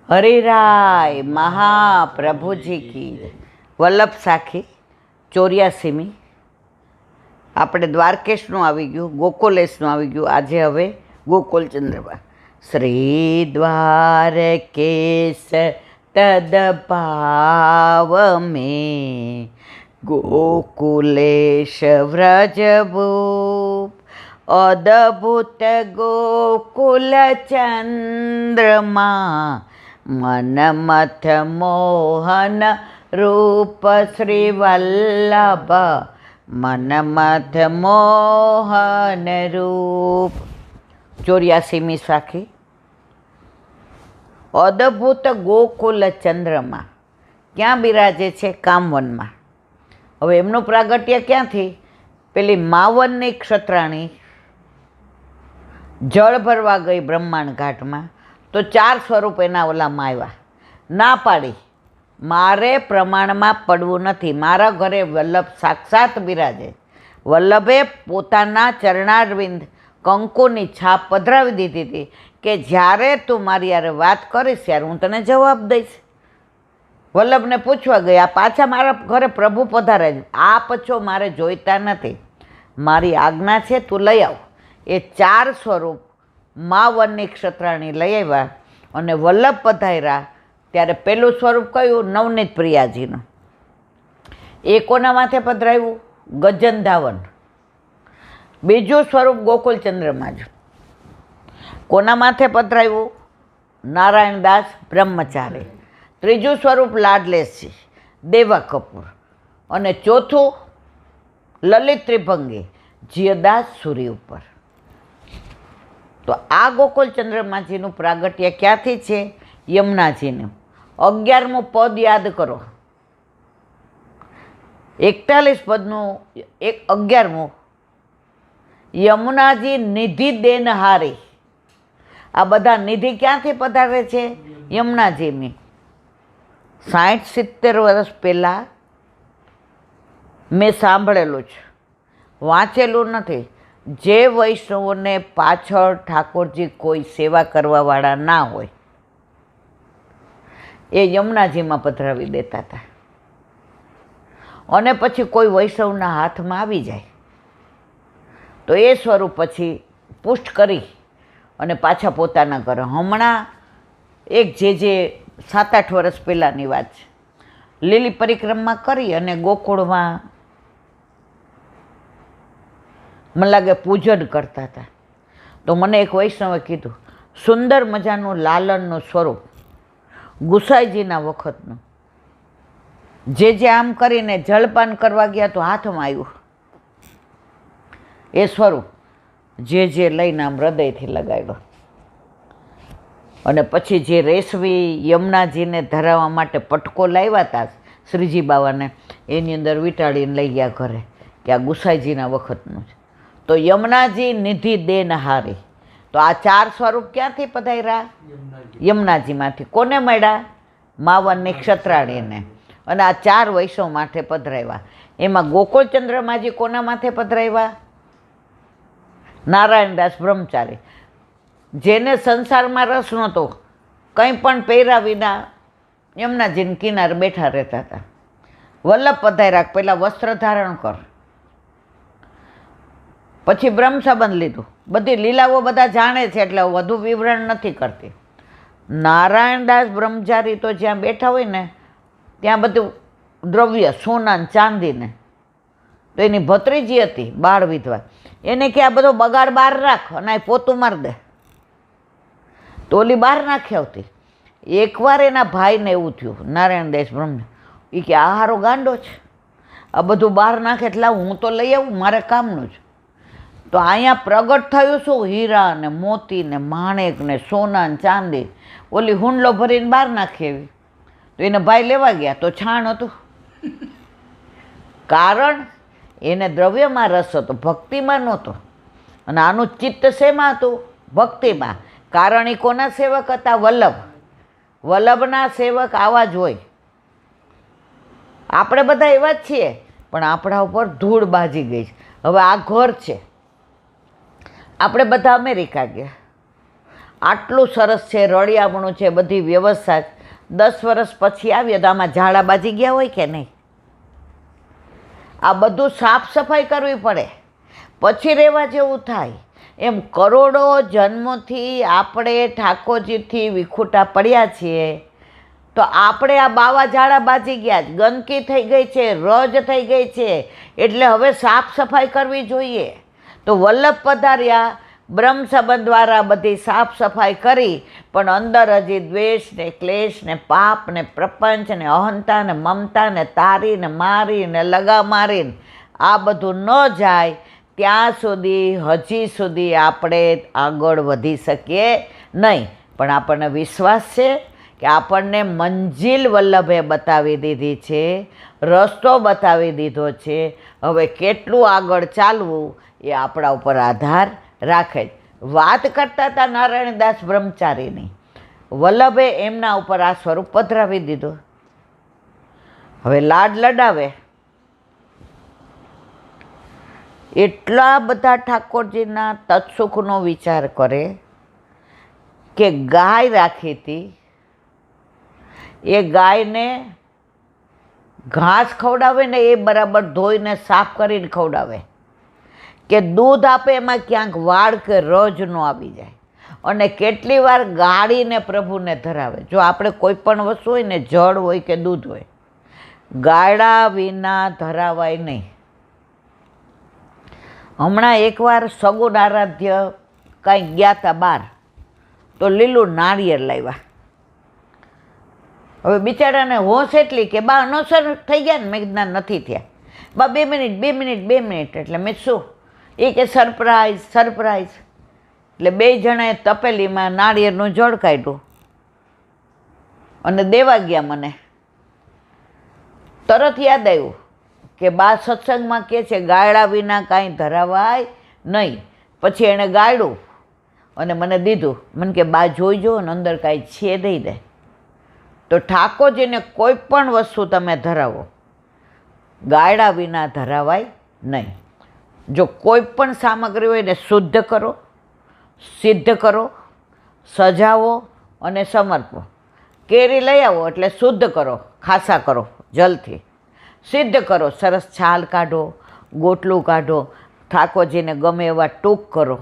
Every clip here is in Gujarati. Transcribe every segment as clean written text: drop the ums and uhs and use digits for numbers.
હરિરાય મહાપ્રભુજી કી વલ્લભ સાખી 84મી. આપણે દ્વારકેશનું આવી ગયું, ગોકુલેશનું આવી ગયું. આજે હવે ગોકુલચંદ્રમાં. શ્રી દ્વારકેશ તદભાવ મેં ગોકુલેશ વ્રજભૂપ અદભુત ગોકુલ ચંદ્રમાં મનમથ મોહન રૂપ શ્રી વલ્લભ મનમથ મોહન રૂપ. 84મી સાખી. અદભુત ગોકુલ ચંદ્રમાં ક્યાં બિરાજે છે? કામવનમાં. હવે એમનું પ્રાગટ્ય ક્યાંથી? પેલી માવનની ક્ષત્રાણી જળ ભરવા ગઈ બ્રહ્માંડ ઘાટમાં, તો 4 સ્વરૂપ એના ઓલામાં આવ્યા. ના પાડી, મારે પ્રમાણમાં પડવું નથી, મારા ઘરે વલ્લભ સાક્ષાત બિરાજે. વલ્લભે પોતાના ચરણારવિંદ કંકુની છાપ પધરાવી દીધી હતી કે જ્યારે તું મારી યારે વાત કરીશ ત્યારે હું તને જવાબ દઈશ. વલ્લભને પૂછવા ગયા, પાછા મારા ઘરે પ્રભુ પધારે છે, આ પછો મારે જોઈતા નથી, મારી આજ્ઞા છે, તું લઈ આવ. એ 4 સ્વરૂપ માવનની ક્ષત્રાણી લઈ આવ્યા અને વલ્લભ પધાર્યા ત્યારે પેલું સ્વરૂપ કયું? નવનીત પ્રિયાજીનું. એ કોના માથે પધરાવ્યું? ગજનધાવન. બીજું સ્વરૂપ ગોકુલચંદ્રમાં જ કોના માથે પધરાવ્યું? નારાયણદાસ બ્રહ્મચારી. ત્રીજું સ્વરૂપ લાડલેસજી દેવા કપૂર. અને ચોથું લલિત ત્રિભંગી જીયદાસ સુરી ઉપર. તો આ ગોકુલચંદ્રમાજીનું પ્રાગટ્ય ક્યાંથી છે? યમુનાજીનું. 11મું પદ યાદ કરો. 41 પદનું 11મું યમુનાજી નિધિ દેનહારી. આ બધા નિધિ ક્યાંથી પધારે છે? યમુનાજીની. 60-70 વર્ષ પહેલાં મેં સાંભળેલું છે, વાંચેલું નથી. જે વૈષ્ણવોને પાછળ ઠાકોરજી કોઈ સેવા કરવાવાળા ના હોય એ યમુનાજીમાં પધરાવી દેતા હતા. અને પછી કોઈ વૈષ્ણવના હાથમાં આવી જાય તો એ સ્વરૂપ પછી પુષ્ટ કરી અને પાછા પોતાના ઘરે. હમણાં એક જે 7-8 વર્ષ પહેલાંની વાત છે, લીલી પરિક્રમા કરી અને ગોકુળમાં મને લાગે પૂજન કરતા હતા. તો મને એક વૈષ્ણવે કીધું, સુંદર મજાનું લાલનનું સ્વરૂપ ગુસાઈજીના વખતનું, જે આમ કરીને જળપાન કરવા ગયા તો હાથમાં આવ્યું એ સ્વરૂપ, જે લઈને આમ હૃદયથી લગાવ્યો. અને પછી જે રેશવી યમુનાજીને ધરાવવા માટે પટકો લાવ્યા હતા શ્રીજી બાવાને, એની અંદર વીંટાળીને લઈ ગયા ઘરે કે આ ગુસાઈજીના વખતનું છે. તો યમુનાજી નિધિ દેનહારી. તો આ 4 સ્વરૂપ ક્યાંથી પધાર્યા? યમુનાજીમાંથી. કોને મળ્યા? માવનની ક્ષત્રાણીને. અને આ 4 વૈષ્ણવ માથે પધરાવ્યા. એમાં ગોકુલચંદ્રમાજી કોના માથે પધરાવ્યા? નારાયણદાસ બ્રહ્મચારી, જેને સંસારમાં રસ નહોતો, કંઈ પણ પહેર્યા વિના યમુનાજીને કિનારે બેઠા રહેતા હતા. વલ્લભ પધાર્યા, પહેલાં વસ્ત્ર ધારણ કર, પછી બ્રહ્મ સંબંધ લીધું. બધી લીલાઓ બધા જાણે છે એટલે વધુ વિવરણ નથી કરતી. નારાયણદાસ બ્રહ્મચારી તો જ્યાં બેઠા હોય ને ત્યાં બધું દ્રવ્ય સોના ચાંદીને, તો એની ભત્રીજી હતી બાળ વિધવા, એને કે આ બધો બગાડ બહાર રાખ અને આ પોતું માર દે. તો ઓલી બહાર નાખી આવતી. એકવાર એના ભાઈને એવું થયું, નારાયણદાસ બ્રહ્મ, એ કે આ હારો ગાંડો છે, આ બધું બહાર નાખે એટલે હું તો લઈ આવું, મારે કામનું જ. તો અહીંયા પ્રગટ થયું શું? હીરા ને મોતી ને માણેક ને સોના ને ચાંદી. ઓલી હુંડલો ભરીને બહાર નાખી એવી. તો એને ભાઈ લેવા ગયા તો છાણ હતું. કારણ એને દ્રવ્યમાં રસ હતો, ભક્તિમાં નહોતો. અને આનું ચિત્ત શેમાં હતું? ભક્તિમાં. કારણ એ કોના સેવક હતા? વલ્લભ. વલ્લભના સેવક આવા જ હોય. આપણે બધા એવા જ છીએ, પણ આપણા ઉપર ધૂળ બાજી ગઈ છે. હવે આ ઘર છે, આપણે બધા અમેરિકા ગયા, આટલું સરસ છે, રળિયામણું છે, બધી વ્યવસ્થા. 10 વર્ષ પછી આવ્યો તો આમાં ઝાડા બાજી ગયા હોય કે નહીં? આ બધું સાફ સફાઈ કરવી પડે, પછી રહેવા જેવું થાય. એમ કરોડો જન્મોથી આપણે ઠાકોરજીથી વિખૂટા પડ્યા છીએ, તો આપણે આ બાવા ઝાડા બાજી ગયા, ગંદકી થઈ ગઈ છે, રજ થઈ ગઈ છે, એટલે હવે સાફ સફાઈ કરવી જોઈએ. તો વલ્લભ પધાર્યા, બ્રહ્મ સંબંધ દ્વારા બધી સાફ સફાઈ કરી, પણ અંદર હજી દ્વેષ ને ક્લેશ ને પાપ ને પ્રપંચ ને અહંતા ને મમતા ને તારી ને મારી ને લગા મારીને આ બધું ન જાય ત્યાં હજી સુધી આપણે આગળ વધી શકીએ નહીં. પણ આપણને વિશ્વાસ છે કે આપણને મંજિલ વલ્લભે બતાવી દીધી છે, રસ્તો બતાવી દીધો છે. હવે કેટલું આગળ ચાલવું એ આપણા ઉપર આધાર રાખે. વાત કરતા હતા નારાયણદાસ બ્રહ્મચારીની, વલ્લભે એમના ઉપર આ સ્વરૂપ પધરાવી દીધું. હવે લાડ લડાવે, એટલા બધા ઠાકોરજીના તત્સુખનો વિચાર કરે કે ગાય રાખી હતી, એ ગાયને ઘાસ ખવડાવે ને એ બરાબર ધોઈને સાફ કરીને ખવડાવે, કે દૂધ આપે એમાં ક્યાંક વાળ કે રજ ન આવી જાય. અને કેટલી વાર ગાળીને પ્રભુને ધરાવે. જો આપણે કોઈ પણ વસ્તુ હોય ને, જળ હોય કે દૂધ હોય, ગાળા વિના ધરાવાય નહીં. હમણાં એકવાર સગુણ આરાધ્ય કાંઈક ગયા હતા બહાર, તો લીલું નાળિયેર લાવ્યા. હવે બિચારાને હોશ એટલી કે બા અનોસર થઈ ગયા ને. મેં કીધું નથી થયા બા, 2 મિનિટ. એટલે મેં શું, એ કે સરપ્રાઈઝ. એટલે 2 જણાએ તપેલીમાં નાળિયેરનું જળ કાઢ્યું અને દેવા ગયા. મને તરત યાદ આવ્યું કે બા સત્સંગમાં કહે છે ગાળા વિના કાંઈ ધરાવાય નહીં. પછી એણે ગાળ્યું અને મને દીધું. મને કે બા જોઈજો ને અંદર કાંઈ છે દઈ દે. તો ઠાકોરજીને કોઈ પણ વસ્તુ તમે ધરાવો, ગાળા વિના ધરાવાય નહીં. જો કોઈ પણ સામગ્રી હોય ને શુદ્ધ કરો, સિદ્ધ કરો, સજાવો અને સમર્પો. કેરી લઈ આવો એટલે શુદ્ધ કરો, ખાસા કરો જલથી. સિદ્ધ કરો, સરસ છાલ કાઢો, ગોટલું કાઢો, ઠાકોરજીને ગમે એવા ટૂંક કરો.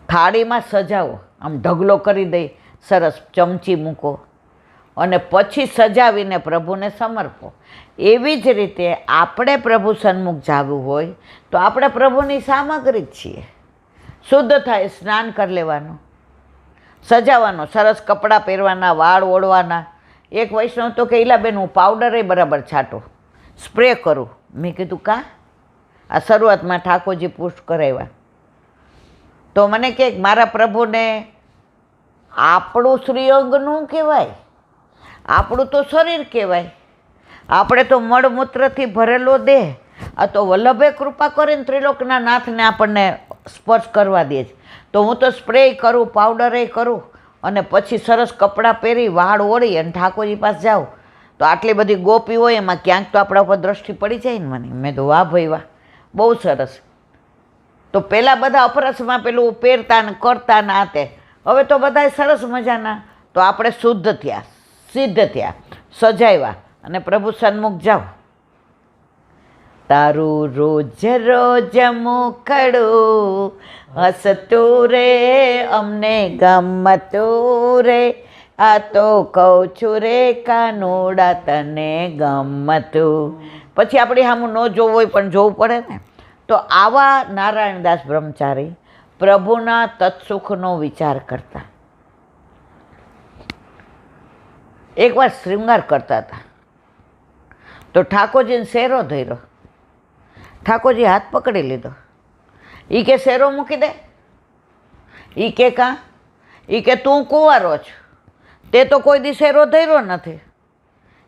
થાળીમાં સજાવો, આમ ઢગલો કરી દઈ, સરસ ચમચી મૂકો અને પછી સજાવીને પ્રભુને સમર્પો. એવી જ રીતે આપણે પ્રભુ સન્મુખ જવું હોય તો આપણે પ્રભુની સામગ્રી જ છીએ. શુદ્ધ થાય, સ્નાન કરી લેવાનું, સજાવાનું, સરસ કપડાં પહેરવાના, વાળ ઓળવાના. એક વૈષ્ણવ તો કે ઈલાબેન હું પાવડરે બરાબર છાંટું, સ્પ્રે કરું. મેં કીધું કાં? આ શરૂઆતમાં ઠાકોરજી પુષ્ટ કરાવ્યા તો મને કહે મારા પ્રભુને આપણું શ્રીઅંગનું કહેવાય, આપણું તો શરીર કહેવાય, આપણે તો મળમૂત્રથી ભરેલો દેહ. આ તો વલ્લભે કૃપા કરીને ત્રિલોકના નાથને આપણને સ્પર્શ કરવા દે છે. તો હું તો સ્પ્રે કરું, પાવડરે કરું અને પછી સરસ કપડાં પહેરી, વાળ ઓળી અને ઠાકોરજી પાસે જાઉં. તો આટલી બધી ગોપી હોય એમાં ક્યાંક તો આપણા ઉપર દ્રષ્ટિ પડી જાય ને મને. મેં તો વાહ ભાઈ વાહ, બહુ સરસ. તો પહેલાં બધા અપરસમાં પેલું પહેરતા ને કરતા ને આ તે, હવે તો બધા સરસ મજાના. તો આપણે શુદ્ધ થયા, સિદ્ધ થયા, સજાવ્યા અને પ્રભુ સન્મુખ જાઓ. તારું રોજ મુખડું હસતું રે, અમને ગમતું રે, આ તો કહું છું રે કાનુડા તને ગમતું. પછી આપણી સામું ન જોવું હોય પણ જોવું પડે ને. તો આવા નારાયણદાસ બ્રહ્મચારી પ્રભુના તત્સુખનો વિચાર કરતા. એકવાર શૃંગાર કરતા હતા તો ઠાકોરજીને શેરો ધર્યો. ઠાકોરજી હાથ પકડી લીધો. એ કે શેરો મૂકી દે. એ કે કાં? એ કે તું કુંવારો છો, તે તો કોઈ દી શેરો ધર્યો નથી,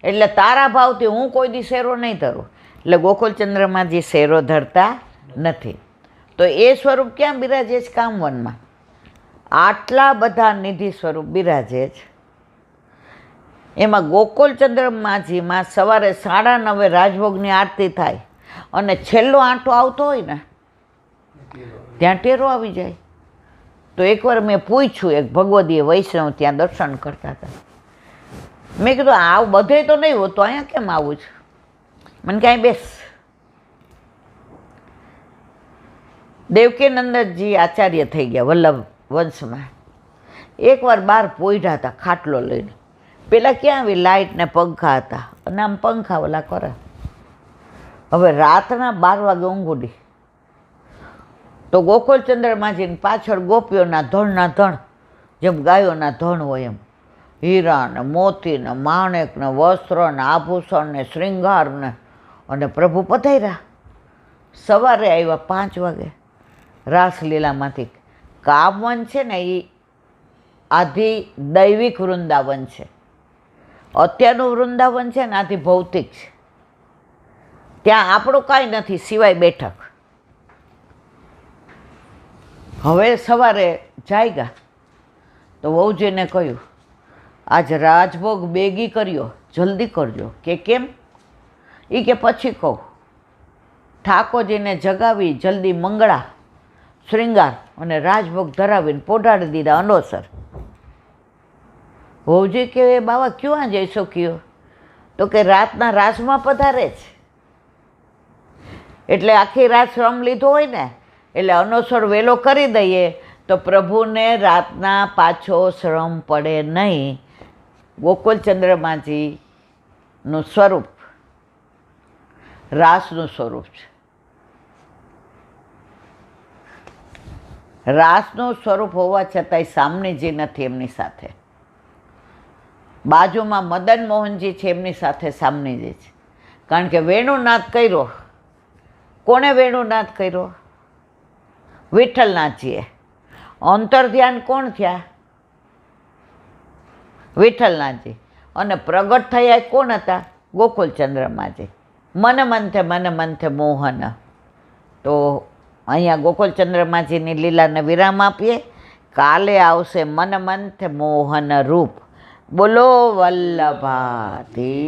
એટલે તારા ભાવથી હું કોઈ દી શેરો નહીં ધરું. એટલે ગોકુલચંદ્રમાજી શેરો ધરતા નથી. તો એ સ્વરૂપ ક્યાં બિરાજે છે? કામવનમાં. આટલા બધા નિધિ સ્વરૂપ બિરાજે છે. એમાં ગોકુલચંદ્રમાજીમાં સવારે 9:30 રાજભોગની આરતી થાય અને છેલ્લો આંટો આવતો હોય ને ત્યાં ટેરો આવી જાય. તો એકવાર મેં પૂછ્યું, એક ભગવદીય વૈષ્ણવ ત્યાં દર્શન કરતા હતા. મેં કીધું આવું બધે તો નહીં હોતું, અહીંયા કેમ આવું છું? મને કાંઈ બેસ. દેવકીનંદનજી આચાર્ય થઈ ગયા વલ્લભ વંશમાં. એકવાર બહાર પોઈઢા હતા ખાટલો લઈને. પેલા ક્યાં આવી લાઇટ ને પંખા હતા, અને આમ પંખા ઓલા કરે. હવે રાતના 12 વાગે ઊંઘ ઉડી તો ગોકુળચંદ્રમાજીની પાછળ ગોપીઓના ધણના ધણ, જેમ ગાયોના ધણ હોય એમ, હીરા ને મોતી ને માણેક ને વસ્ત્ર ને આભૂષણ ને શ્રૃંગાર ને, અને પ્રભુ પધાર્યા. સવારે આવ્યા 5 વાગે રાસલીલામાંથી. કામવન છે ને એ આધિ દૈવિક વૃંદાવન છે, અત્યારનું વૃંદાવન છે ને આથી ભૌતિક છે. ત્યાં આપણું કાંઈ નથી સિવાય બેઠક. હવે સવારે જાગ્યા તો વહુજીને કહ્યું, આજ રાજભોગ બેગી કર્યો, જલ્દી કરજો. કે કેમ? એ કે પછી કહું. ઠાકોરજીને જગાવી જલ્દી મંગળા શ્રૃંગાર અને રાજભોગ ધરાવીને પોઢાડી દીધા અનોસર. વહુજી કે બાવા ક્યાં જઈશો કયો? તો કે રાતના રાસમાં પધારે છે, એટલે આખી રાત શ્રમ લીધો હોય ને, એટલે અનોસર વહેલો કરી દઈએ તો પ્રભુને રાતના પાછો શ્રમ પડે નહીં. ગોકુળચંદ્રમાજીનું સ્વરૂપ રાસનું સ્વરૂપ છે. રાસનું સ્વરૂપ હોવા છતાંય સામનેજી નથી એમની સાથે. બાજુમાં મદન મોહનજી છે, એમની સાથે સામનેજી છે. કારણ કે વેણુનાદ કર્યો. કોણે વેણુનાદ કર્યો? વિઠ્ઠલનાથજીએ. અંતર ધ્યાન કોણ થયા? વિઠ્ઠલનાથજી. અને પ્રગટ થયા કોણ હતા? ગોકુળચંદ્રમાજી. મન મંથે મોહન. તો અહીંયા ગોકુળચંદ્રમાજીની લીલાને વિરામ આપીએ. કાલે આવશે મન મંથે મોહન રૂપ. બોલો વલ્લભાધી.